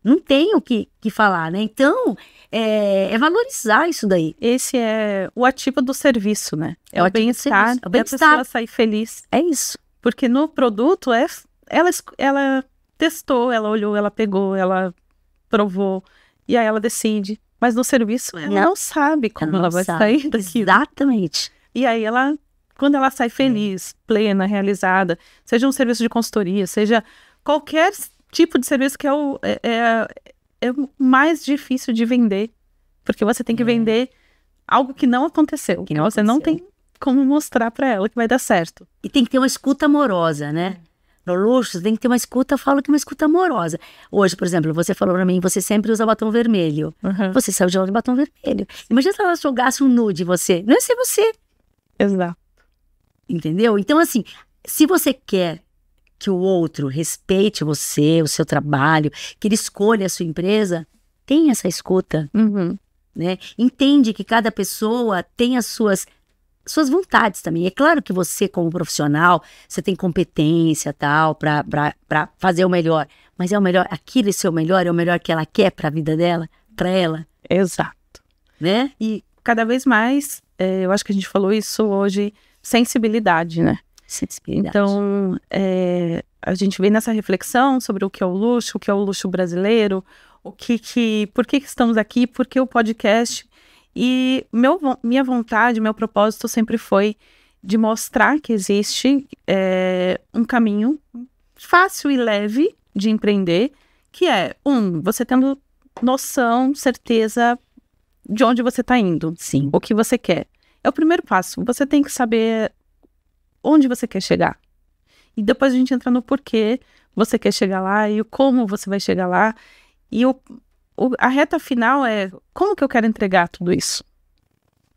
Não tenho o que falar, né? Então, é valorizar isso daí. Esse é o ativo do serviço, né? É o bem-estar. É a pessoa sair feliz. É isso. Porque no produto ela testou, ela olhou, ela pegou, ela provou, e aí ela decide. Mas no serviço, ela não sabe como ela vai sair daquilo. Exatamente. E aí quando ela sai feliz, plena, realizada, seja um serviço de consultoria, seja qualquer tipo de serviço que é o mais difícil de vender. Porque você tem que vender algo que não aconteceu. Que você não tem como mostrar para ela que vai dar certo. E tem que ter uma escuta amorosa, né? No luxo, você tem que ter uma escuta, eu falo que é uma escuta amorosa. Hoje, por exemplo, você falou pra mim, você sempre usa batom vermelho. Você saiu de lá de batom vermelho. Imagina se ela jogasse um nude em você. Não ia ser você. Exato. Entendeu? Então, assim, se você quer que o outro respeite você, o seu trabalho, que ele escolha a sua empresa, tenha essa escuta. Né? Entende que cada pessoa tem as suas vontades também. É claro que você, como profissional, você tem competência tal para fazer o melhor, mas é o melhor, aquele seu melhor é o melhor que ela quer para a vida dela, para ela. Exato. Né? E cada vez mais, eu acho que a gente falou isso hoje, sensibilidade, né? Sensibilidade. Então, a gente vem nessa reflexão sobre o que é o luxo brasileiro, por que estamos aqui, por que o podcast. E minha vontade, meu propósito sempre foi de mostrar que existe um caminho fácil e leve de empreender, que é, você tendo noção, certeza de onde você está indo. Sim. O que você quer. É o primeiro passo. Você tem que saber onde você quer chegar. E depois a gente entra no porquê você quer chegar lá e como você vai chegar lá. E a reta final é como que eu quero entregar tudo isso?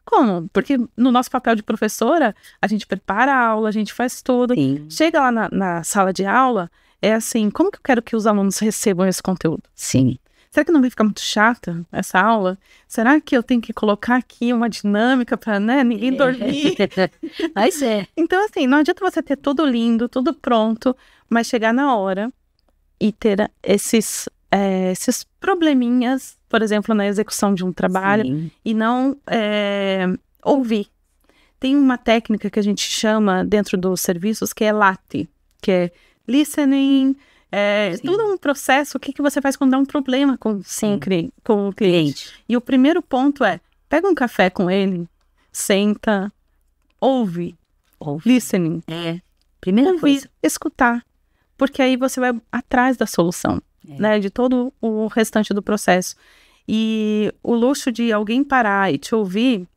Como? Porque no nosso papel de professora, a gente prepara a aula, a gente faz tudo. Sim. Chega lá na sala de aula, é assim, como que eu quero que os alunos recebam esse conteúdo? Sim. Será que não vai ficar muito chata essa aula? Será que eu tenho que colocar aqui uma dinâmica para, né, ninguém dormir? Mas é. Então, assim, não adianta você ter tudo lindo, tudo pronto, mas chegar na hora e ter esses probleminhas, por exemplo, na execução de um trabalho, Sim. e não ouvir. Tem uma técnica que a gente chama dentro dos serviços que é LATE, que é listening, tudo um processo, o que você faz quando dá um problema com o cliente. E o primeiro ponto é, pega um café com ele, senta, ouve. Listening. Primeira ouvir, coisa. escutar. Porque aí você vai atrás da solução, né? De todo o restante do processo. E o luxo de alguém parar e te ouvir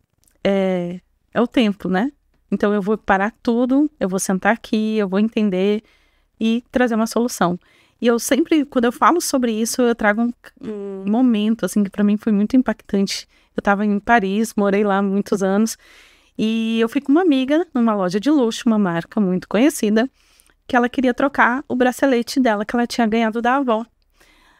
é o tempo, né? Então eu vou parar tudo, eu vou sentar aqui, eu vou entender e trazer uma solução. E eu sempre, quando eu falo sobre isso, eu trago um momento, assim, que para mim foi muito impactante. Eu estava em Paris, morei lá há muitos anos, e eu fui com uma amiga numa loja de luxo, uma marca muito conhecida, que ela queria trocar o bracelete dela, que ela tinha ganhado da avó.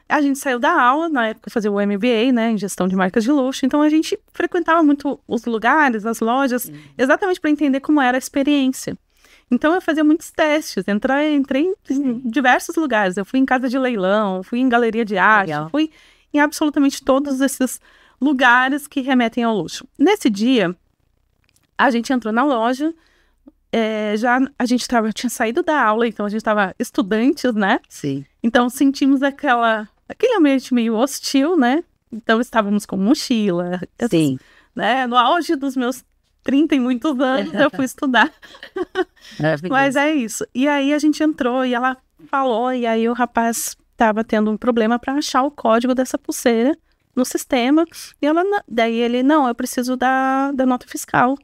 A gente saiu da aula, na época eu fazia o MBA, né, em gestão de marcas de luxo, então a gente frequentava muito os lugares, as lojas, exatamente para entender como era a experiência. Então eu fazia muitos testes, entrei em diversos lugares, eu fui em casa de leilão, fui em galeria de arte, fui em absolutamente todos esses lugares que remetem ao luxo. Nesse dia, a gente entrou na loja, a gente tinha saído da aula, então a gente estava estudantes, né? Sim. Então sentimos aquele ambiente meio hostil, né? Então estávamos com mochila. Sim. Né? No auge dos meus 30 e muitos anos, eu fui estudar. Mas é isso. E aí a gente entrou e ela falou, e aí o rapaz estava tendo um problema para achar o código dessa pulseira no sistema. E daí ele, não, eu preciso da nota fiscal.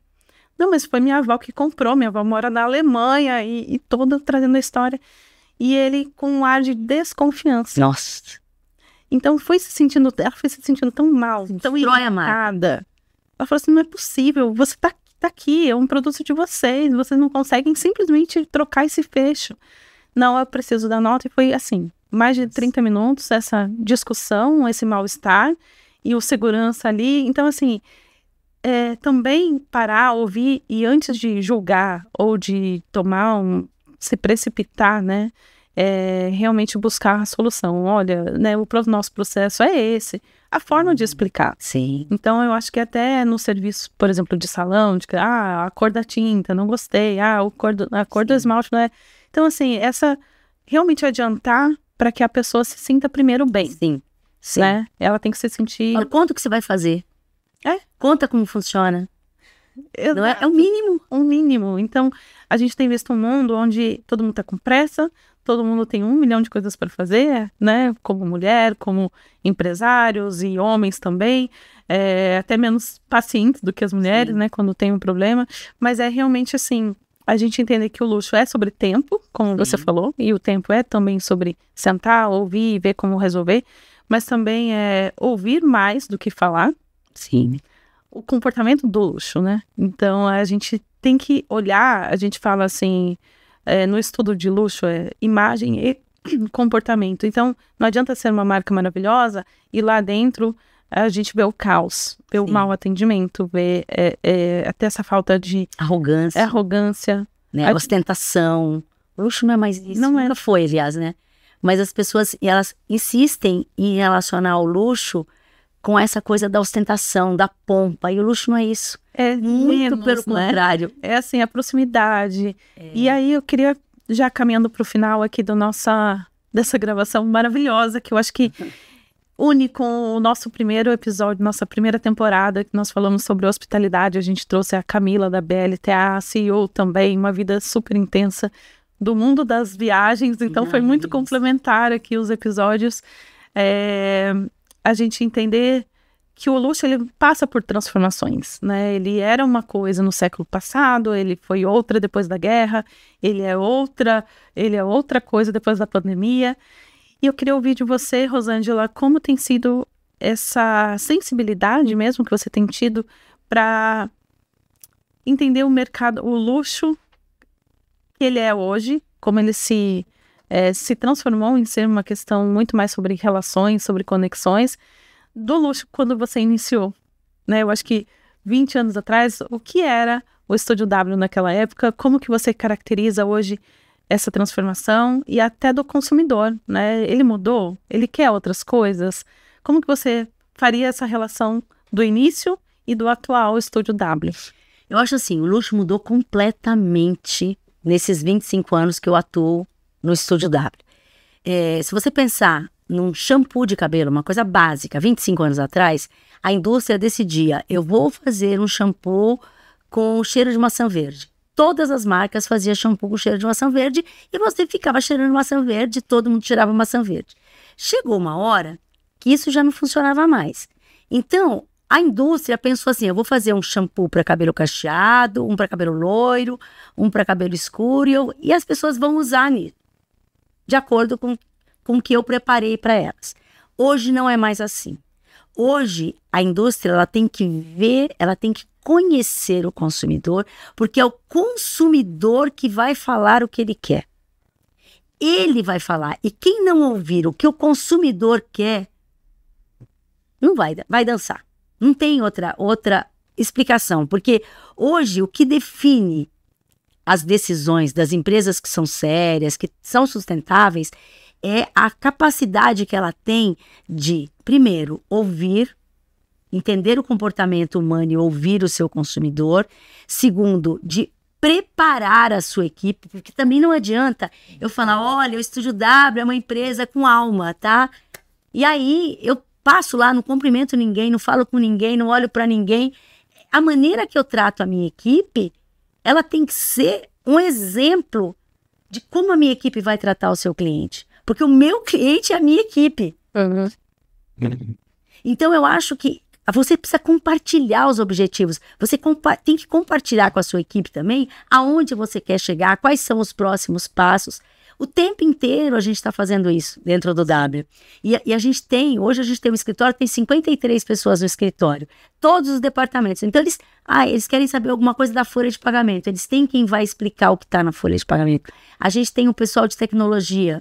Não, mas foi minha avó que comprou, minha avó mora na Alemanha e toda trazendo a história. E ele com um ar de desconfiança. Nossa. Então ela foi se sentindo tão mal, tão irritada. Ela falou assim, não é possível, você tá aqui, é um produto de vocês não conseguem simplesmente trocar esse fecho. Não, eu preciso da nota. E foi assim, mais de 30 minutos essa discussão, esse mal-estar e o segurança ali. Então assim, também parar, ouvir e antes de julgar ou de se precipitar, né? Realmente buscar a solução. Olha, né, o nosso processo é esse. A forma de explicar. Sim. Então, eu acho que até no serviço, por exemplo, de salão, a cor da tinta, não gostei. A cor do esmalte não é... Então, assim, realmente adiantar para que a pessoa se sinta primeiro bem. Sim. Né? Ela tem que se sentir... Olha, conta o que você vai fazer. Conta como funciona. Não é o mínimo. Um mínimo. Então, a gente tem visto um mundo onde todo mundo está com pressa, todo mundo tem 1 milhão de coisas para fazer, né? Como mulher, como empresários e homens também, até menos pacientes do que as mulheres, né? Quando tem um problema. Mas é realmente assim, a gente entender que o luxo é sobre tempo, como você falou, e o tempo é também sobre sentar, ouvir e ver como resolver, mas também é ouvir mais do que falar. Sim. O comportamento do luxo, né? Então, a gente tem que olhar, a gente fala assim, no estudo de luxo, imagem e comportamento. Então, não adianta ser uma marca maravilhosa e lá dentro a gente vê o caos, vê o mau atendimento, vê até essa falta de... Arrogância. Né? Ostentação. O luxo não é mais isso. Nunca foi, aliás, né? Mas as pessoas, elas insistem em relacionar o luxo com essa coisa da ostentação, da pompa, e o luxo não é isso. Muito pelo contrário. É assim, a proximidade. E aí eu queria, já caminhando para o final aqui dessa gravação maravilhosa, que eu acho que une com o nosso primeiro episódio, nossa primeira temporada, que nós falamos sobre hospitalidade, a gente trouxe a Camila da BLTA, CEO também, uma vida super intensa do mundo das viagens, então foi muito complementar aqui os episódios. A gente entender que o luxo, ele passa por transformações, né? Ele era uma coisa no século passado, ele foi outra depois da guerra, ele é outra coisa depois da pandemia. E eu queria ouvir de você, Rosângela, como tem sido essa sensibilidade mesmo que você tem tido para entender o mercado, o luxo que ele é hoje, como ele se transformou em ser uma questão muito mais sobre relações, sobre conexões, do luxo quando você iniciou, né? Eu acho que 20 anos atrás, o que era o Estúdio W naquela época, como que você caracteriza hoje essa transformação e até do consumidor, né? Ele mudou? Ele quer outras coisas? Como que você faria essa relação do início e do atual Estúdio W? Eu acho assim, o luxo mudou completamente nesses 25 anos que eu atuo no Estúdio W. Se você pensar num shampoo de cabelo, uma coisa básica, 25 anos atrás, a indústria decidia, eu vou fazer um shampoo com cheiro de maçã verde. Todas as marcas faziam shampoo com cheiro de maçã verde e você ficava cheirando maçã verde, todo mundo cheirava maçã verde. Chegou uma hora que isso já não funcionava mais. Então, a indústria pensou assim, eu vou fazer um shampoo para cabelo cacheado, um para cabelo loiro, um para cabelo escuro, e as pessoas vão usar de acordo com o que eu preparei para elas. Hoje não é mais assim. Hoje, a indústria ela tem que ver, ela tem que conhecer o consumidor, porque é o consumidor que vai falar o que ele quer. Ele vai falar, e quem não ouvir o que o consumidor quer, não vai dançar. Não tem outra explicação, porque hoje o que define as decisões das empresas que são sérias, que são sustentáveis, é a capacidade que ela tem de, primeiro, ouvir, entender o comportamento humano e ouvir o seu consumidor. Segundo, de preparar a sua equipe, porque também não adianta eu falar, olha, o Estúdio W é uma empresa com alma, tá? E aí eu passo lá, não cumprimento ninguém, não falo com ninguém, não olho para ninguém. A maneira que eu trato a minha equipe, ela tem que ser um exemplo de como a minha equipe vai tratar o seu cliente. Porque o meu cliente é a minha equipe. Uhum. Então, eu acho que você precisa compartilhar os objetivos. Você tem que compartilhar com a sua equipe também aonde você quer chegar, quais são os próximos passos. O tempo inteiro a gente está fazendo isso dentro do W. E hoje a gente tem um escritório, tem 53 pessoas no escritório. Todos os departamentos. Então, eles querem saber alguma coisa da folha de pagamento. Eles têm quem vai explicar o que está na folha de pagamento. A gente tem o pessoal de tecnologia,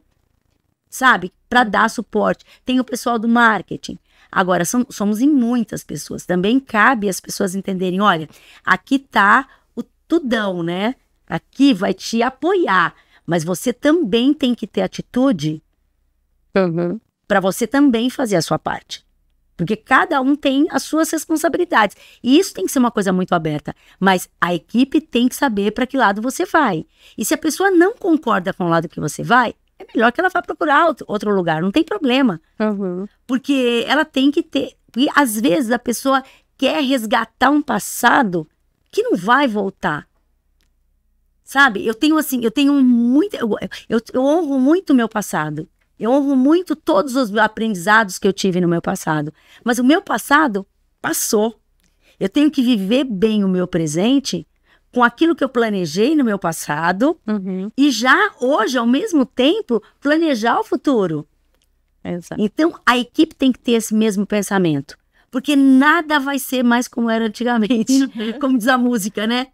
sabe? Para dar suporte. Tem o pessoal do marketing. Agora, somos em muitas pessoas. Também cabe as pessoas entenderem, olha, aqui está o tudão, né? Aqui vai te apoiar. Mas você também tem que ter atitude para você também fazer a sua parte. Porque cada um tem as suas responsabilidades. E isso tem que ser uma coisa muito aberta. Mas a equipe tem que saber para que lado você vai. E se a pessoa não concorda com o lado que você vai, é melhor que ela vá procurar outro lugar. Não tem problema. Porque ela tem que ter... E às vezes a pessoa quer resgatar um passado que não vai voltar. Sabe, eu honro muito o meu passado. Eu honro muito todos os aprendizados que eu tive no meu passado. Mas o meu passado passou. Eu tenho que viver bem o meu presente com aquilo que eu planejei no meu passado e já hoje, ao mesmo tempo, planejar o futuro. Exato. Então, a equipe tem que ter esse mesmo pensamento. Porque nada vai ser mais como era antigamente. Como diz a música, né?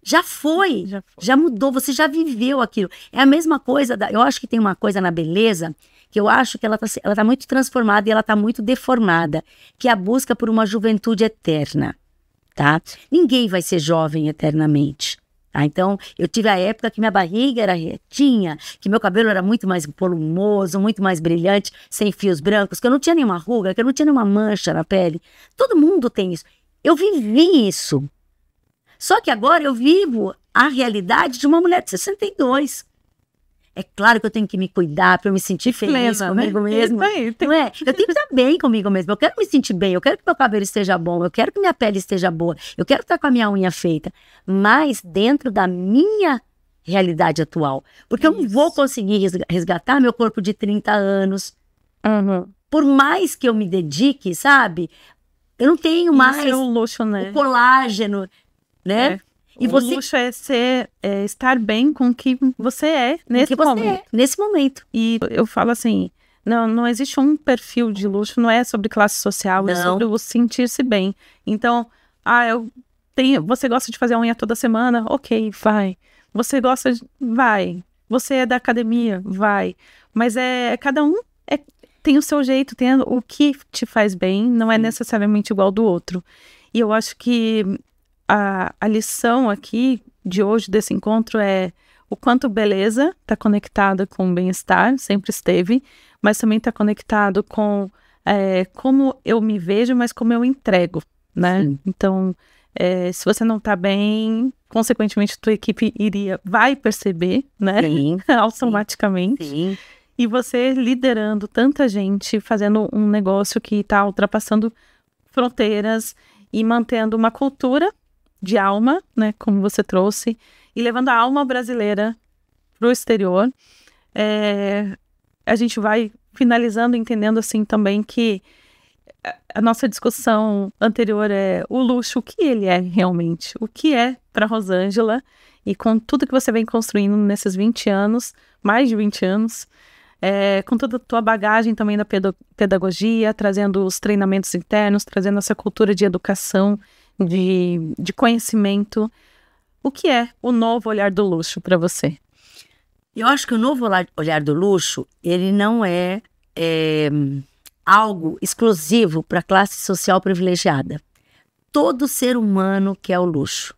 Já foi, já mudou, você já viveu aquilo. É a mesma coisa, eu acho que tem uma coisa na beleza, que eu acho que ela tá muito transformada e ela tá muito deformada, que é a busca por uma juventude eterna, tá? Ninguém vai ser jovem eternamente, tá? Então, eu tive a época que minha barriga era retinha, que meu cabelo era muito mais volumoso, muito mais brilhante, sem fios brancos, que eu não tinha nenhuma ruga, que eu não tinha nenhuma mancha na pele. Todo mundo tem isso. Eu vivi isso. Só que agora eu vivo a realidade de uma mulher de 62. É claro que eu tenho que me cuidar para eu me sentir feliz comigo mesma. Não é? Eu tenho que estar bem comigo mesma. Eu quero me sentir bem, eu quero que meu cabelo esteja bom, eu quero que minha pele esteja boa, eu quero estar com a minha unha feita. Mas dentro da minha realidade atual. Porque eu não vou conseguir resgatar meu corpo de 30 anos. Por mais que eu me dedique, sabe? Eu não tenho mais o luxo, né? O colágeno, né? E o luxo é estar bem com o que você é nesse momento. E eu falo assim, não existe um perfil de luxo, não é sobre classe social, é sobre o sentir-se bem. Então, eu Você gosta de fazer a unha toda semana? Ok, vai. Você gosta de... Vai. Você é da academia? Vai. Mas cada um tem o seu jeito, tem o que te faz bem, não é necessariamente igual do outro. E eu acho que a lição aqui de hoje, desse encontro, é o quanto beleza está conectada com bem-estar, sempre esteve, mas também está conectado com como eu me vejo, mas como eu entrego, né? Sim. Então, se você não está bem, consequentemente, tua equipe vai perceber, né? Sim. Automaticamente. Sim. E você liderando tanta gente, fazendo um negócio que está ultrapassando fronteiras e mantendo uma cultura de alma, né, como você trouxe, e levando a alma brasileira para o exterior. A gente vai finalizando, entendendo assim também que a nossa discussão anterior é o luxo, o que ele é realmente, o que é para Rosângela, e com tudo que você vem construindo nesses 20 anos, mais de 20 anos, com toda a tua bagagem também da pedagogia, trazendo os treinamentos internos, trazendo essa cultura de educação, de conhecimento. O que é o novo olhar do luxo para você? Eu acho que o novo olhar do luxo, ele não é algo exclusivo para a classe social privilegiada. Todo ser humano quer o luxo,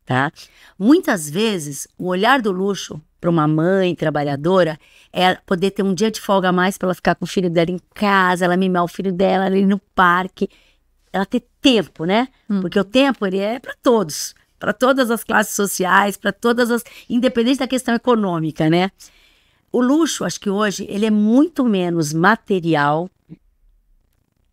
tá? Muitas vezes, o olhar do luxo para uma mãe trabalhadora é poder ter um dia de folga a mais para ela ficar com o filho dela em casa, ela mimar o filho dela, ela ir no parque, ela ter tempo, né? Porque o tempo, ele é para todos, para todas as classes sociais, para todas as... independente da questão econômica, né? O luxo, acho que hoje, ele é muito menos material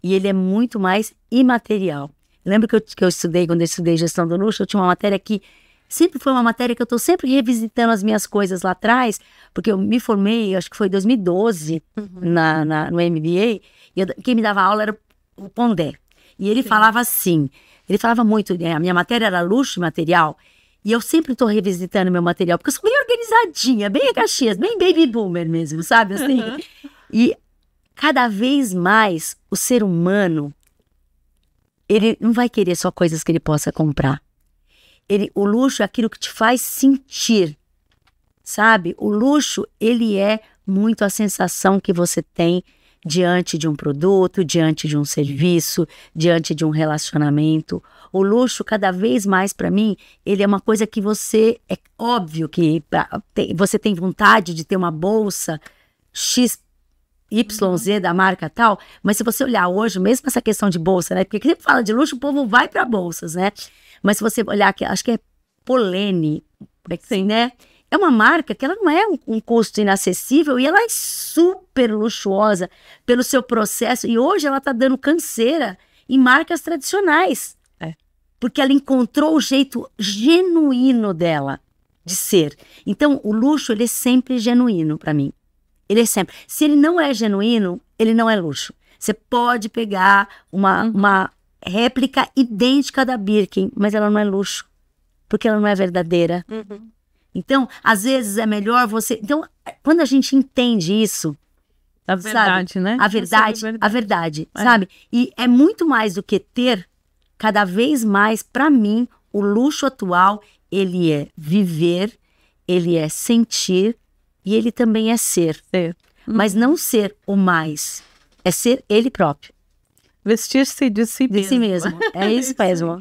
e ele é muito mais imaterial. Eu lembro que eu estudei, quando eu estudei gestão do luxo, eu tinha uma matéria que sempre foi uma matéria que eu estou sempre revisitando as minhas coisas lá atrás, porque eu me formei, acho que foi em 2012, no MBA, e quem me dava aula era o Pondé. E ele falava assim, ele falava muito, a minha matéria era luxo e material, e eu sempre estou revisitando meu material, porque eu sou bem organizadinha, bem a Caxias, bem baby boomer mesmo, sabe assim? E cada vez mais o ser humano, ele não vai querer só coisas que ele possa comprar. O luxo é aquilo que te faz sentir, sabe? O luxo, ele é muito a sensação que você tem diante de um produto, diante de um serviço, diante de um relacionamento. O luxo, cada vez mais, para mim, ele é uma coisa que você... É óbvio que você tem vontade de ter uma bolsa XYZ da marca tal, mas se você olhar hoje, mesmo essa questão de bolsa, né? Porque sempre fala de luxo, o povo vai para bolsas, né? Mas se você olhar aqui, acho que é Polene, assim, né? É uma marca que ela não é um custo inacessível e ela é super luxuosa pelo seu processo. E hoje ela está dando canseira em marcas tradicionais. Porque ela encontrou o jeito genuíno dela de ser. Então, o luxo, ele é sempre genuíno para mim. Ele é sempre. Se ele não é genuíno, ele não é luxo. Você pode pegar uma réplica idêntica da Birkin, mas ela não é luxo, porque ela não é verdadeira. Então, às vezes é melhor você... Então, quando a gente entende isso... A verdade, sabe? Né? A verdade, sabe? E é muito mais do que ter, cada vez mais, para mim, o luxo atual, ele é viver, ele é sentir e ele também é ser. Mas não ser o mais, é ser ele próprio. Vestir-se de si mesmo. De si mesmo, é isso mesmo.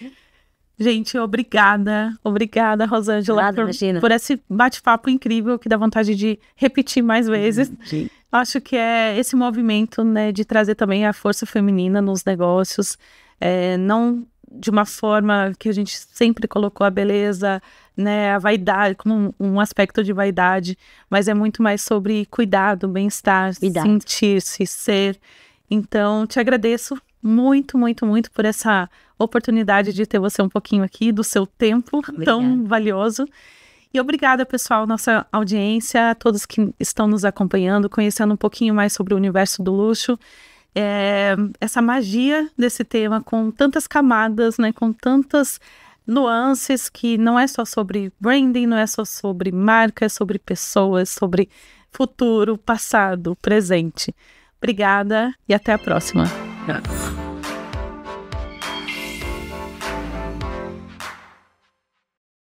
Gente, obrigada, Rosângela, por esse bate-papo incrível que dá vontade de repetir mais vezes. Sim. Acho que é esse movimento, né, de trazer também a força feminina nos negócios, não de uma forma que a gente sempre colocou a beleza, né, a vaidade, como um aspecto de vaidade, mas é muito mais sobre cuidado, bem-estar, sentir-se, ser. Então, te agradeço muito, muito, muito por essa oportunidade de ter você um pouquinho aqui, do seu tempo tão valioso. E obrigada, pessoal, nossa audiência, a todos que estão nos acompanhando, conhecendo um pouquinho mais sobre o universo do luxo. Essa magia desse tema, com tantas camadas, né, com tantas nuances, que não é só sobre branding, não é só sobre marca, é sobre pessoas, sobre futuro, passado, presente. Obrigada e até a próxima.